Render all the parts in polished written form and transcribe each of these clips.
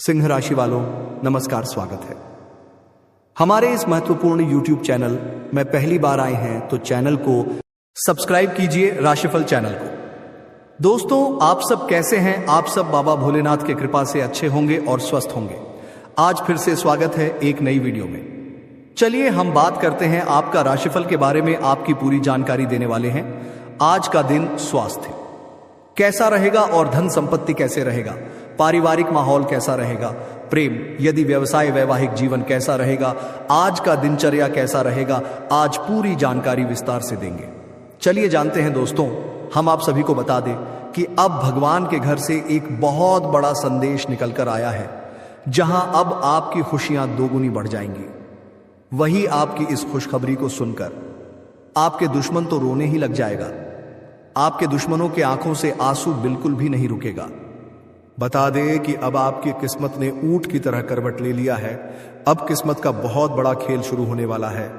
सिंह राशि वालों, नमस्कार, स्वागत है हमारे इस महत्वपूर्ण YouTube चैनल में पहली बार आए हैं तो चैनल को सब्सक्राइब कीजिए, राशिफल चैनल को। दोस्तों, आप सब कैसे हैं? आप सब बाबा भोलेनाथ की कृपा से अच्छे होंगे और स्वस्थ होंगे। आज फिर से स्वागत है एक नई वीडियो में। चलिए हम बात करते हैं आपका राशिफल के बारे में। आपकी पूरी जानकारी देने वाले हैं। आज का दिन स्वास्थ्य कैसा रहेगा और धन संपत्ति कैसे रहेगा, पारिवारिक माहौल कैसा रहेगा, प्रेम यदि व्यवसाय वैवाहिक जीवन कैसा रहेगा, आज का दिनचर्या कैसा रहेगा, आज पूरी जानकारी विस्तार से देंगे। चलिए जानते हैं दोस्तों। हम आप सभी को बता दें कि अब भगवान के घर से एक बहुत बड़ा संदेश निकलकर आया है, जहां अब आपकी खुशियां दोगुनी बढ़ जाएंगी। वही आपकी इस खुशखबरी को सुनकर आपके दुश्मन तो रोने ही लग जाएगा। आपके दुश्मनों के आंखों से आंसू बिल्कुल भी नहीं रुकेगा। बता दे कि अब आपकी किस्मत ने ऊंट की तरह करवट ले लिया है। अब किस्मत का बहुत बड़ा खेल शुरू होने वाला है,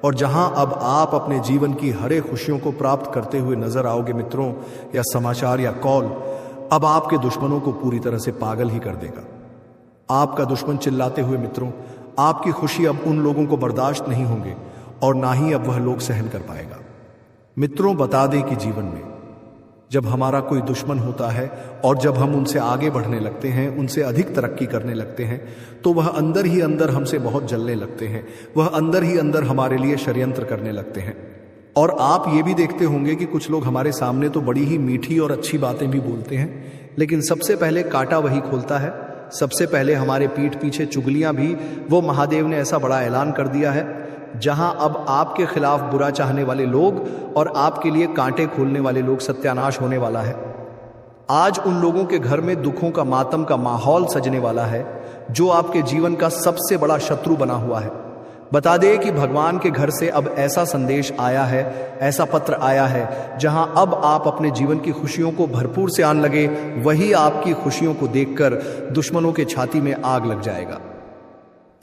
और जहां अब आप अपने जीवन की हरे खुशियों को प्राप्त करते हुए नजर आओगे मित्रों, या समाचार या कॉल, अब आपके दुश्मनों को पूरी तरह से पागल ही कर देगा। आपका दुश्मन चिल्लाते हुए मित्रों, आपकी खुशी अब उन लोगों को बर्दाश्त नहीं होंगे और ना ही अब वह लोग सहन कर पाएगा। मित्रों, बता दें कि जीवन में जब हमारा कोई दुश्मन होता है और जब हम उनसे आगे बढ़ने लगते हैं, उनसे अधिक तरक्की करने लगते हैं, तो वह अंदर ही अंदर हमसे बहुत जलने लगते हैं। वह अंदर ही अंदर हमारे लिए षड्यंत्र करने लगते हैं। और आप ये भी देखते होंगे कि कुछ लोग हमारे सामने तो बड़ी ही मीठी और अच्छी बातें भी बोलते हैं, लेकिन सबसे पहले कांटा वही खोलता है। सबसे पहले हमारे पीठ पीछे चुगलियां भी वो महादेव ने ऐसा बड़ा ऐलान कर दिया है, जहां अब आपके खिलाफ बुरा चाहने वाले लोग और आपके लिए कांटे खोलने वाले लोग सत्यानाश होने वाला है। आज उन लोगों के घर में दुखों का, मातम का माहौल सजने वाला है, जो आपके जीवन का सबसे बड़ा शत्रु बना हुआ है। बता दें कि भगवान के घर से अब ऐसा संदेश आया है, ऐसा पत्र आया है, जहां अब आप अपने जीवन की खुशियों को भरपूर से आने लगे। वही आपकी खुशियों को देखकर दुश्मनों के छाती में आग लग जाएगा।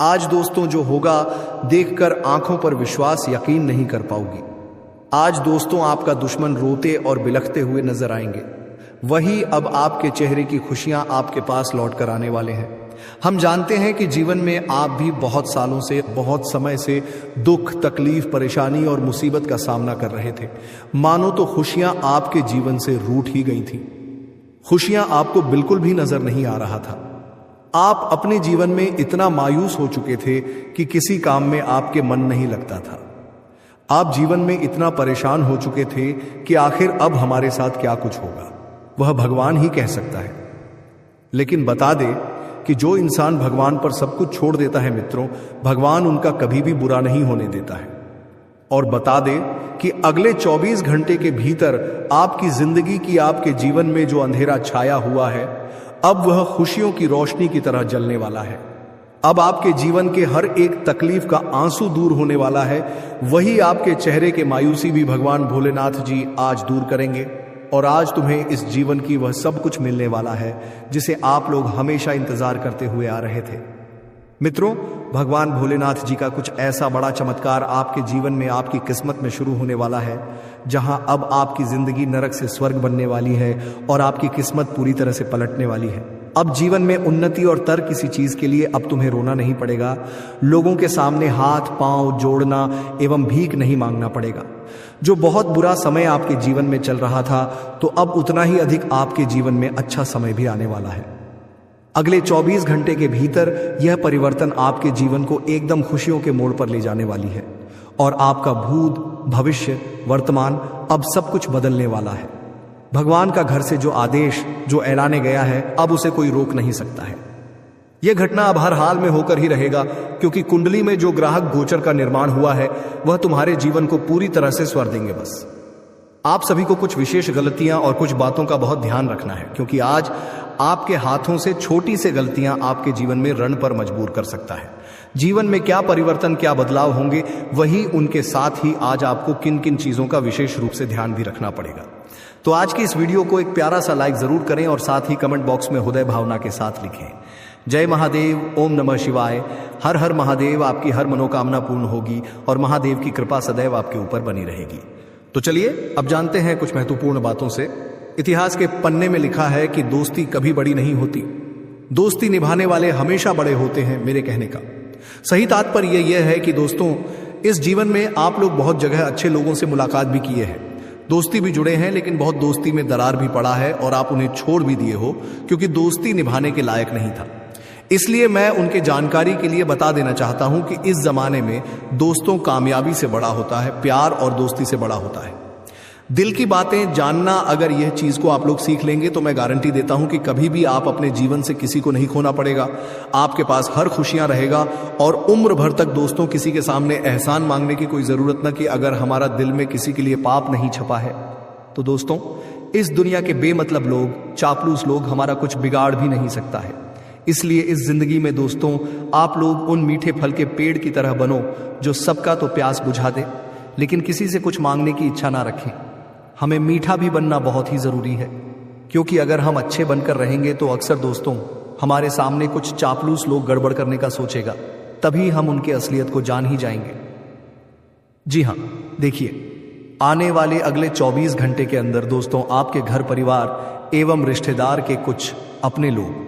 आज दोस्तों जो होगा, देखकर आंखों पर विश्वास, यकीन नहीं कर पाओगी। आज दोस्तों आपका दुश्मन रोते और बिलखते हुए नजर आएंगे। वही अब आपके चेहरे की खुशियां आपके पास लौट कर आने वाले हैं। हम जानते हैं कि जीवन में आप भी बहुत सालों से, बहुत समय से दुख, तकलीफ, परेशानी और मुसीबत का सामना कर रहे थे। मानो तो खुशियां आपके जीवन से रूठ ही गई थी। खुशियां आपको बिल्कुल भी नजर नहीं आ रहा था। आप अपने जीवन में इतना मायूस हो चुके थे कि किसी काम में आपके मन नहीं लगता था। आप जीवन में इतना परेशान हो चुके थे कि आखिर अब हमारे साथ क्या कुछ होगा, वह भगवान ही कह सकता है। लेकिन बता दे कि जो इंसान भगवान पर सब कुछ छोड़ देता है मित्रों, भगवान उनका कभी भी बुरा नहीं होने देता है। और बता दे कि अगले 24 घंटे के भीतर आपकी जिंदगी की, आपके जीवन में जो अंधेरा छाया हुआ है, अब वह खुशियों की रोशनी की तरह जलने वाला है। अब आपके जीवन के हर एक तकलीफ का आंसू दूर होने वाला है। वही आपके चेहरे के मायूसी भी भगवान भोलेनाथ जी आज दूर करेंगे, और आज तुम्हें इस जीवन की वह सब कुछ मिलने वाला है जिसे आप लोग हमेशा इंतजार करते हुए आ रहे थे। मित्रों, भगवान भोलेनाथ जी का कुछ ऐसा बड़ा चमत्कार आपके जीवन में, आपकी किस्मत में शुरू होने वाला है, जहां अब आपकी जिंदगी नरक से स्वर्ग बनने वाली है और आपकी किस्मत पूरी तरह से पलटने वाली है। अब जीवन में उन्नति और तर किसी चीज के लिए अब तुम्हें रोना नहीं पड़ेगा। लोगों के सामने हाथ पांव जोड़ना एवं भीख नहीं मांगना पड़ेगा। जो बहुत बुरा समय आपके जीवन में चल रहा था, तो अब उतना ही अधिक आपके जीवन में अच्छा समय भी आने वाला है। अगले 24 घंटे के भीतर यह परिवर्तन आपके जीवन को एकदम खुशियों के मोड़ पर ले जाने वाली है, और आपका भूत, भविष्य, वर्तमान अब सब कुछ बदलने वाला है। भगवान का घर से जो आदेश, जो ऐलाने गया है, अब उसे कोई रोक नहीं सकता है। यह घटना अब हर हाल में होकर ही रहेगा, क्योंकि कुंडली में जो ग्राहक गोचर का निर्माण हुआ है, वह तुम्हारे जीवन को पूरी तरह से स्वर देंगे। बस आप सभी को कुछ विशेष गलतियां और कुछ बातों का बहुत ध्यान रखना है, क्योंकि आज आपके हाथों से छोटी से गलतियां आपके जीवन में रण पर मजबूर कर सकता है। जीवन में क्या परिवर्तन, क्या बदलाव होंगे, वही उनके साथ ही आज आपको किन किन चीजों का विशेष रूप से ध्यान भी रखना पड़ेगा। तो आज की इस वीडियो को एक प्यारा सा लाइक जरूर करें, और साथ ही कमेंट बॉक्स में हृदय भावना के साथ लिखें, जय महादेव, ओम नमः शिवाय, हर हर महादेव। आपकी हर मनोकामना पूर्ण होगी और महादेव की कृपा सदैव आपके ऊपर बनी रहेगी। तो चलिए अब जानते हैं कुछ महत्वपूर्ण बातों से। इतिहास के पन्ने में लिखा है कि दोस्ती कभी बड़ी नहीं होती, दोस्ती निभाने वाले हमेशा बड़े होते हैं, मेरे कहने का सही तात्पर्य यह है कि दोस्तों इस जीवन में आप लोग बहुत जगह अच्छे लोगों से मुलाकात भी किए हैं, दोस्ती भी जुड़े हैं, लेकिन बहुत दोस्ती में दरार भी पड़ा है और आप उन्हें छोड़ भी दिए हो क्योंकि दोस्ती निभाने के लायक नहीं था। इसलिए मैं उनके जानकारी के लिए बता देना चाहता हूं कि इस जमाने में दोस्तों कामयाबी से बड़ा होता है, प्यार और दोस्ती से बड़ा होता है। दिल की बातें जानना, अगर यह चीज को आप लोग सीख लेंगे तो मैं गारंटी देता हूं कि कभी भी आप अपने जीवन से किसी को नहीं खोना पड़ेगा, आपके पास हर खुशियां रहेगा और उम्र भर तक दोस्तों किसी के सामने एहसान मांगने की कोई जरूरत ना कि अगर हमारा दिल में किसी के लिए पाप नहीं छपा है। तो दोस्तों इस दुनिया के बेमतलब लोग, चापलूस लोग हमारा कुछ बिगाड़ भी नहीं सकता है। इसलिए इस जिंदगी में दोस्तों आप लोग उन मीठे फल के पेड़ की तरह बनो जो सबका तो प्यास बुझा दे, लेकिन किसी से कुछ मांगने की इच्छा ना रखें। हमें मीठा भी बनना बहुत ही जरूरी है, क्योंकि अगर हम अच्छे बनकर रहेंगे तो अक्सर दोस्तों हमारे सामने कुछ चापलूस लोग गड़बड़ करने का सोचेगा, तभी हम उनके असलियत को जान ही जाएंगे। जी हाँ, देखिए आने वाले अगले 24 घंटे के अंदर दोस्तों आपके घर परिवार एवं रिश्तेदार के कुछ अपने लोग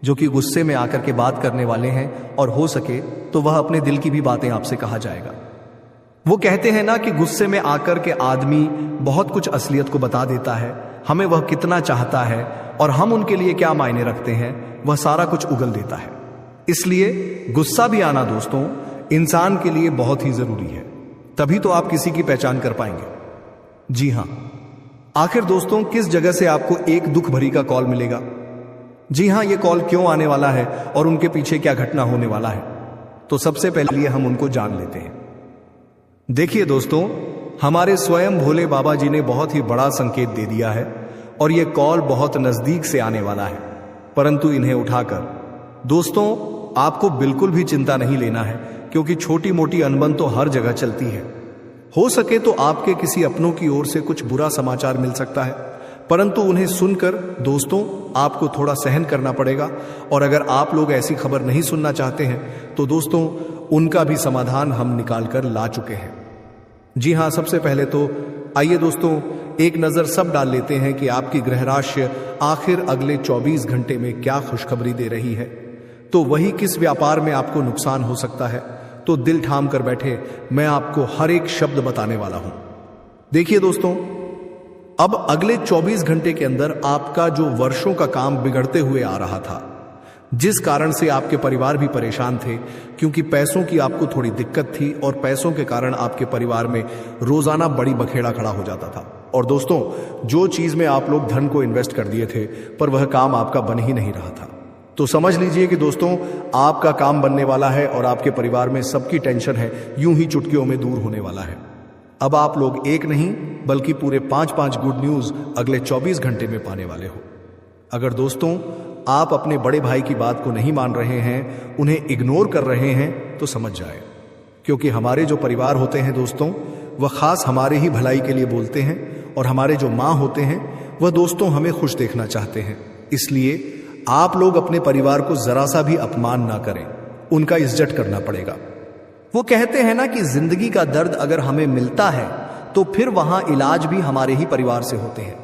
जो कि गुस्से में आकर के बात करने वाले हैं, और हो सके तो वह अपने दिल की भी बातें आपसे कहा जाएगा। वो कहते हैं ना कि गुस्से में आकर के आदमी बहुत कुछ असलियत को बता देता है, हमें वह कितना चाहता है और हम उनके लिए क्या मायने रखते हैं, वह सारा कुछ उगल देता है। इसलिए गुस्सा भी आना दोस्तों इंसान के लिए बहुत ही जरूरी है, तभी तो आप किसी की पहचान कर पाएंगे। जी हां, आखिर दोस्तों किस जगह से आपको एक दुख भरी का कॉल मिलेगा? जी हां, यह कॉल क्यों आने वाला है और उनके पीछे क्या घटना होने वाला है, तो सबसे पहले हम उनको जान लेते हैं। देखिए दोस्तों, हमारे स्वयं भोले बाबा जी ने बहुत ही बड़ा संकेत दे दिया है और यह कॉल बहुत नजदीक से आने वाला है, परंतु इन्हें उठाकर दोस्तों आपको बिल्कुल भी चिंता नहीं लेना है, क्योंकि छोटी मोटी अनबन तो हर जगह चलती है। हो सके तो आपके किसी अपनों की ओर से कुछ बुरा समाचार मिल सकता है, परंतु उन्हें सुनकर दोस्तों आपको थोड़ा सहन करना पड़ेगा। और अगर आप लोग ऐसी खबर नहीं सुनना चाहते हैं तो दोस्तों उनका भी समाधान हम निकाल कर ला चुके हैं। जी हां, सबसे पहले तो आइए दोस्तों एक नजर सब डाल लेते हैं कि आपकी ग्रह राशि आखिर अगले 24 घंटे में क्या खुशखबरी दे रही है। तो वही किस व्यापार में आपको नुकसान हो सकता है, तो दिल थाम कर बैठे, मैं आपको हर एक शब्द बताने वाला हूं। देखिए दोस्तों, अब अगले 24 घंटे के अंदर आपका जो वर्षों का काम बिगड़ते हुए आ रहा था, जिस कारण से आपके परिवार भी परेशान थे, क्योंकि पैसों की आपको थोड़ी दिक्कत थी और पैसों के कारण आपके परिवार में रोजाना बड़ी बखेड़ा खड़ा हो जाता था। और दोस्तों जो चीज में आप लोग धन को इन्वेस्ट कर दिए थे पर वह काम आपका बन ही नहीं रहा था, तो समझ लीजिए कि दोस्तों आपका काम बनने वाला है और आपके परिवार में सबकी टेंशन है यूं ही चुटकियों में दूर होने वाला है। अब आप लोग एक नहीं बल्कि पूरे 5-5 गुड न्यूज अगले 24 घंटे में पाने वाले हो। अगर दोस्तों आप अपने बड़े भाई की बात को नहीं मान रहे हैं, उन्हें इग्नोर कर रहे हैं, तो समझ जाए, क्योंकि हमारे जो परिवार होते हैं दोस्तों वह खास हमारे ही भलाई के लिए बोलते हैं, और हमारे जो माँ होते हैं वह दोस्तों हमें खुश देखना चाहते हैं। इसलिए आप लोग अपने परिवार को जरा सा भी अपमान ना करें, उनका इज्जत करना पड़ेगा। वो कहते हैं ना कि जिंदगी का दर्द अगर हमें मिलता है तो फिर वहां इलाज भी हमारे ही परिवार से होते हैं।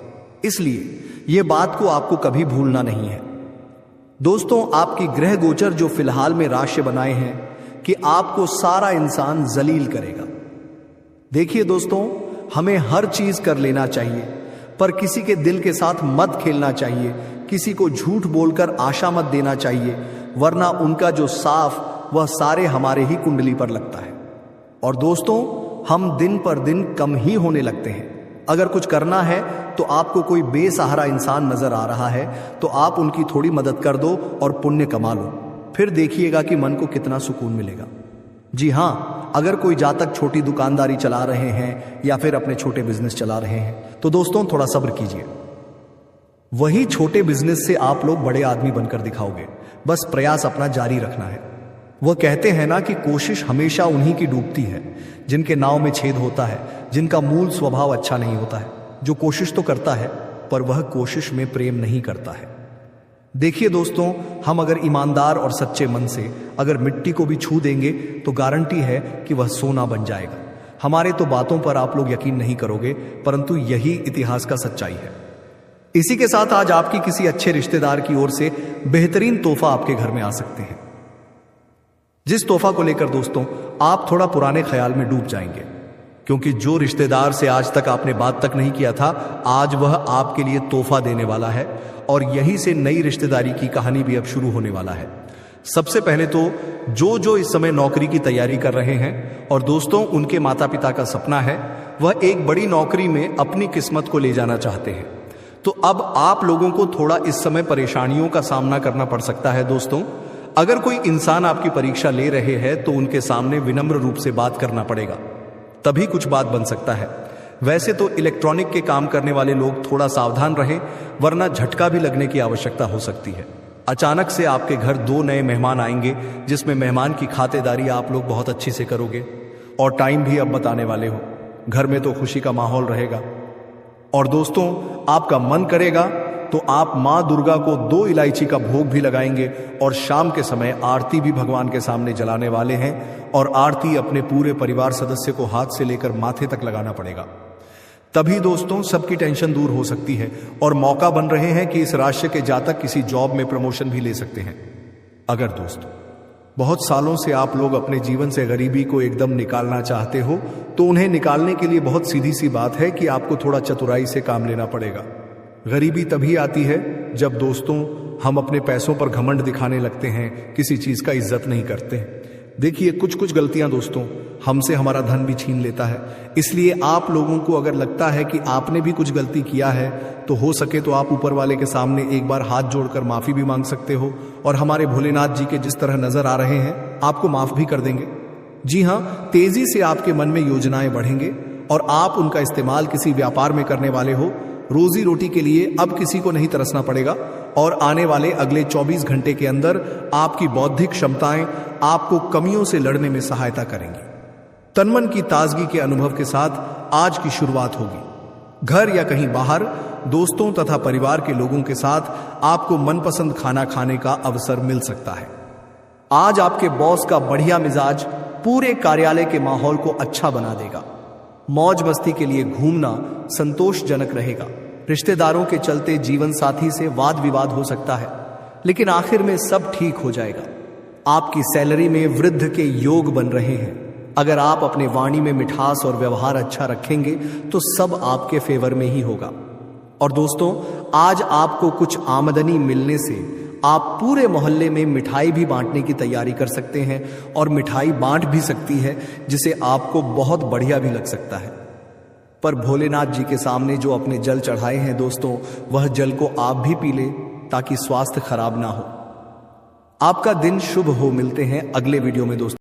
इसलिए यह बात को आपको कभी भूलना नहीं है। दोस्तों आपकी ग्रह गोचर जो फिलहाल में राशि बनाए हैं कि आपको सारा इंसान जलील करेगा। देखिए दोस्तों, हमें हर चीज कर लेना चाहिए, पर किसी के दिल के साथ मत खेलना चाहिए, किसी को झूठ बोलकर आशा मत देना चाहिए, वरना उनका जो साफ वह सारे हमारे ही कुंडली पर लगता है। और दोस्तों हम दिन पर दिन कम ही होने लगते हैं। अगर कुछ करना है तो आपको कोई बेसहारा इंसान नजर आ रहा है तो आप उनकी थोड़ी मदद कर दो और पुण्य कमा लो, फिर देखिएगा कि मन को कितना सुकून मिलेगा। जी हां, अगर कोई जातक छोटी दुकानदारी चला रहे हैं या फिर अपने छोटे बिजनेस चला रहे हैं तो दोस्तों थोड़ा सब्र कीजिए, वही छोटे बिजनेस से आप लोग बड़े आदमी बनकर दिखाओगे। बस प्रयास अपना जारी रखना है। वह कहते हैं ना कि कोशिश हमेशा उन्हीं की डूबती है जिनके नाव में छेद होता है, जिनका मूल स्वभाव अच्छा नहीं होता है। जो कोशिश तो करता है पर वह कोशिश में प्रेम नहीं करता है। देखिए दोस्तों, हम अगर ईमानदार और सच्चे मन से अगर मिट्टी को भी छू देंगे तो गारंटी है कि वह सोना बन जाएगा। हमारे तो बातों पर आप लोग यकीन नहीं करोगे, परंतु यही इतिहास का सच्चाई है। इसी के साथ आज आपकी किसी अच्छे रिश्तेदार की ओर से बेहतरीन तोहफा आपके घर में आ सकते हैं, जिस तोहफा को लेकर दोस्तों आप थोड़ा पुराने ख्याल में डूब जाएंगे, क्योंकि जो रिश्तेदार से आज तक आपने बात तक नहीं किया था, आज वह आपके लिए तोहफा देने वाला है और यहीं से नई रिश्तेदारी की कहानी भी अब शुरू होने वाला है। सबसे पहले तो जो इस समय नौकरी की तैयारी कर रहे हैं और दोस्तों उनके माता पिता का सपना है वह एक बड़ी नौकरी में अपनी किस्मत को ले जाना चाहते हैं, तो अब आप लोगों को थोड़ा इस समय परेशानियों का सामना करना पड़ सकता है। दोस्तों अगर कोई इंसान आपकी परीक्षा ले रहे हैं तो उनके सामने विनम्र रूप से बात करना पड़ेगा, तभी कुछ बात बन सकता है। वैसे तो इलेक्ट्रॉनिक के काम करने वाले लोग थोड़ा सावधान रहें, वरना झटका भी लगने की आवश्यकता हो सकती है। अचानक से आपके घर 2 नए मेहमान आएंगे, जिसमें मेहमान की खातिरदारी आप लोग बहुत अच्छी से करोगे और टाइम भी अब बताने वाले हो। घर में तो खुशी का माहौल रहेगा और दोस्तों आपका मन करेगा तो आप मां दुर्गा को 2 इलायची का भोग भी लगाएंगे और शाम के समय आरती भी भगवान के सामने जलाने वाले हैं और आरती अपने पूरे परिवार सदस्य को हाथ से लेकर माथे तक लगाना पड़ेगा। तभी दोस्तों सबकी टेंशन दूर हो सकती है और मौका बन रहे हैं कि इस राशि के जातक किसी जॉब में प्रमोशन भी ले सकते हैं। अगर दोस्तों बहुत सालों से आप लोग अपने जीवन से गरीबी को एकदम निकालना चाहते हो तो उन्हें निकालने के लिए बहुत सीधी सी बात है कि आपको थोड़ा चतुराई से काम लेना पड़ेगा। गरीबी तभी आती है जब दोस्तों हम अपने पैसों पर घमंड दिखाने लगते हैं, किसी चीज का इज्जत नहीं करते। देखिए कुछ गलतियां दोस्तों हमसे हमारा धन भी छीन लेता है, इसलिए आप लोगों को अगर लगता है कि आपने भी कुछ गलती किया है तो हो सके तो आप ऊपर वाले के सामने एक बार हाथ जोड़कर माफी भी मांग सकते हो और हमारे भोलेनाथ जी के जिस तरह नजर आ रहे हैं आपको माफ भी कर देंगे। जी हां, तेजी से आपके मन में योजनाएं बढ़ेंगे और आप उनका इस्तेमाल किसी व्यापार में करने वाले हो। रोजी रोटी के लिए अब किसी को नहीं तरसना पड़ेगा और आने वाले अगले 24 घंटे के अंदर आपकी बौद्धिक क्षमताएं आपको कमियों से लड़ने में सहायता करेंगी। तनमन की ताजगी के अनुभव के साथ आज की शुरुआत होगी। घर या कहीं बाहर दोस्तों तथा परिवार के लोगों के साथ आपको मनपसंद खाना खाने का अवसर मिल सकता है। आज आपके बॉस का बढ़िया मिजाज पूरे कार्यालय के माहौल को अच्छा बना देगा। मौज मस्ती के लिए घूमना संतोषजनक रहेगा। रिश्तेदारों के चलते जीवन साथी से वाद विवाद हो सकता है, लेकिन आखिर में सब ठीक हो जाएगा। आपकी सैलरी में वृद्धि के योग बन रहे हैं। अगर आप अपने वाणी में मिठास और व्यवहार अच्छा रखेंगे तो सब आपके फेवर में ही होगा। और दोस्तों आज आपको कुछ आमदनी मिलने से आप पूरे मोहल्ले में मिठाई भी बांटने की तैयारी कर सकते हैं और मिठाई बांट भी सकती है, जिसे आपको बहुत बढ़िया भी लग सकता है। पर भोलेनाथ जी के सामने जो अपने जल चढ़ाए हैं दोस्तों, वह जल को आप भी पी लें ताकि स्वास्थ्य खराब ना हो। आपका दिन शुभ हो। मिलते हैं अगले वीडियो में दोस्तों।